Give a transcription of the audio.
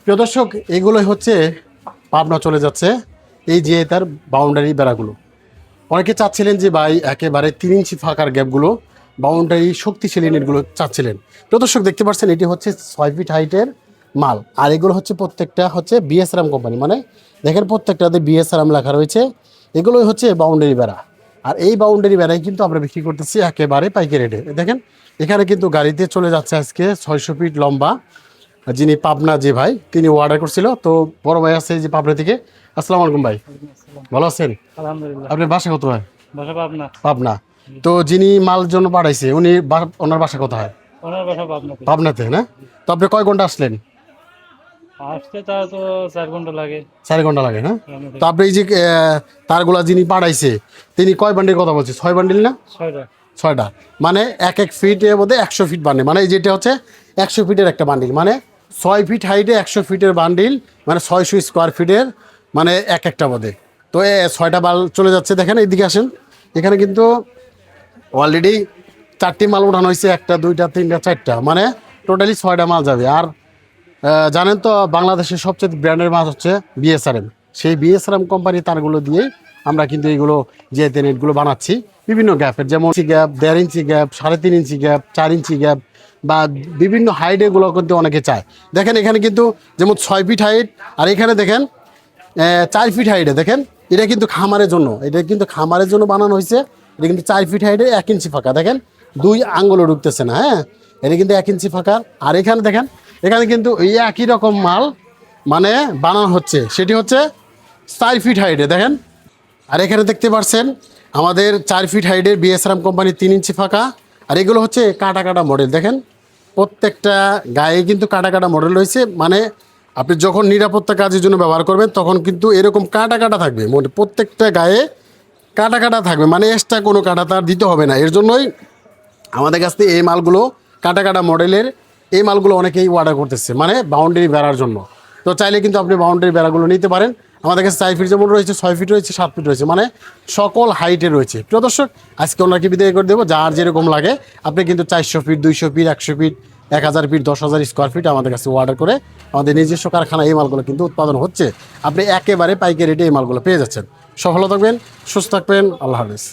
প্রিয় দর্শক, এগুলোই হচ্ছে পাবনা চলে যাচ্ছে, এই যে তার বাউন্ডারি বেড়াগুলো। অনেকে চাচ্ছিলেন যে ভাই একেবারে 3 ইঞ্চি ফাঁকার গ্যাপগুলো, বাউন্ডারি শক্তিশালী নেটগুলো চাচ্ছিলেন। প্রিয় দর্শক, দেখতে পাচ্ছেন এটি হচ্ছে 6 ফিট হাইটের মাল, আর এগুলো হচ্ছে প্রত্যেকটা হচ্ছে বিএসআরএম কোম্পানি, মানে দেখেন প্রত্যেকটাতে বিএসআরএম লেখা রয়েছে। এগুলোই হচ্ছে বাউন্ডারি বেড়া, আর এই বাউন্ডারি বেড়াই কিন্তু আমরা বিক্রি করতেছি একেবারে পাইকারি রেটে। দেখেন এখানে কিন্তু গাড়িতে চলে যাচ্ছে আজকে 600 ফিট লম্বা, যিনি পাবনা যে ভাই তিনি অর্ডার করছিল, তো বড় ভাই আছে যে পাবনা থেকে। আসসালামু আলাইকুম ভাই, ভালো আছেন? আলহামদুলিল্লাহ। আপনার বাসা কোথায়? বাসা পাবনা। পাবনা। তো যিনি মাল জন্য পাঠাইছে উনি ওনার বাসা কোথায়? ওনার বাসা পাবনাতে। পাবনাতে না? তো আপনি কয় ঘন্টা আসলেন? আসতে তা তো 4 ঘন্টা লাগে। 4 ঘন্টা লাগে না? তো আপনি এই যে তারগুলা যিনি পাঠাইছে তিনি কয় বান্ডিল কথা বলছে? 6 বান্ডিল না? 6টা। 6টা, মানে এক এক ফিটের মধ্যে 100 ফিট বান্ডিল, মানে এই যেটা হচ্ছে 100 ফিটের একটা বান্ডিল, মানে 6 ফিট হাইটে 100 ফিটের বান্ডিল, মানে 600 স্কোয়ার ফিটের, মানে এক একটা মধ্যে। তো 6টা বাল চলে যাচ্ছে। দেখেন এইদিকে আসেন, এখানে কিন্তু অলরেডি 4টি মাল উঠানো হয়েছে, 1টা 2টা 3টা 4টা, মানে টোটালি 6টা মাল যাবে। আর জানেন তো বাংলাদেশের সবচেয়ে ব্র্যান্ডের মাছ হচ্ছে বিএসআরএম, সেই বিএসআরএম কোম্পানি তারগুলো দিয়ে আমরা কিন্তু এইগুলো যে নেটগুলো বানাচ্ছি বিভিন্ন গ্যাপের, যেমন ইঞ্চি গ্যাপ, 1.5 ইঞ্চি গ্যাপ, 3.5 ইঞ্চি গ্যাপ, 4 ইঞ্চি গ্যাপ, বা বিভিন্ন হাইটেগুলো কিন্তু অনেকে চায়। দেখেন এখানে কিন্তু যেমন 6 ফিট হাইট, আর এখানে দেখেন 4 ফিট হাইটে। দেখেন এটা কিন্তু খামারের জন্য, এটা কিন্তু খামারের জন্য বানানো হয়েছে। এটা কিন্তু 4 ফিট হাইটে 1 ইঞ্চি ফাঁকা, দেখেন 2 আঙ্গুলও ঢুকতেছে না। হ্যাঁ, এটা কিন্তু 1 ইঞ্চি ফাঁকা। আর এখানে দেখেন, এখানে কিন্তু এই একই রকম মাল মানে বানানো হচ্ছে, সেটি হচ্ছে 4 ফিট হাইটে। দেখেন, আর এখানে দেখতে পাচ্ছেন আমাদের 4 ফিট হাইটের বিএসআরএম কোম্পানি 3 ইঞ্চি ফাঁকা। আর এগুলো হচ্ছে কাটা কাটা মডেল। দেখেন প্রত্যেকটা গায়ে কিন্তু কাটা কাটা মডেল রয়েছে, মানে আপনি যখন নিরাপত্তা কাজের জন্য ব্যবহার করবেন তখন কিন্তু এরকম কাটা কাটা থাকবে, মানে প্রত্যেকটা গায়ে কাটা কাটা থাকবে, মানে এক্সট্রা কোনো কাটা তার দিতে হবে না। এর জন্যই আমাদের কাছ থেকে এই মালগুলো কাটা কাটা মডেলের এই মালগুলো অনেকেই অর্ডার করতেছে, মানে বাউন্ডারি বেড়ার জন্য। তো চাইলে কিন্তু আপনি বাউন্ডারি বেড়াগুলো নিতে পারেন। আমাদের কাছে 4 ফিট যেমন রয়েছে, 6 ফিট রয়েছে, 7 ফিট রয়েছে, মানে সকল হাইটে রয়েছে। প্রিয় দর্শক, আজকে ওনাকে বিদায় করে দেবো। যার যেরকম লাগে আপনি কিন্তু 400 feet, 200 feet, 100 feet, 1000 feet, 10,000 square feet আমাদের কাছে অর্ডার করে আমাদের নিজস্ব কারখানা এই মালগুলো কিন্তু উৎপাদন হচ্ছে। আপনি একেবারে পাইকারি রেটে এই মালগুলো পেয়ে যাচ্ছেন। সফল থাকবেন, সুস্থ থাকবেন, আল্লাহ হাফেজ।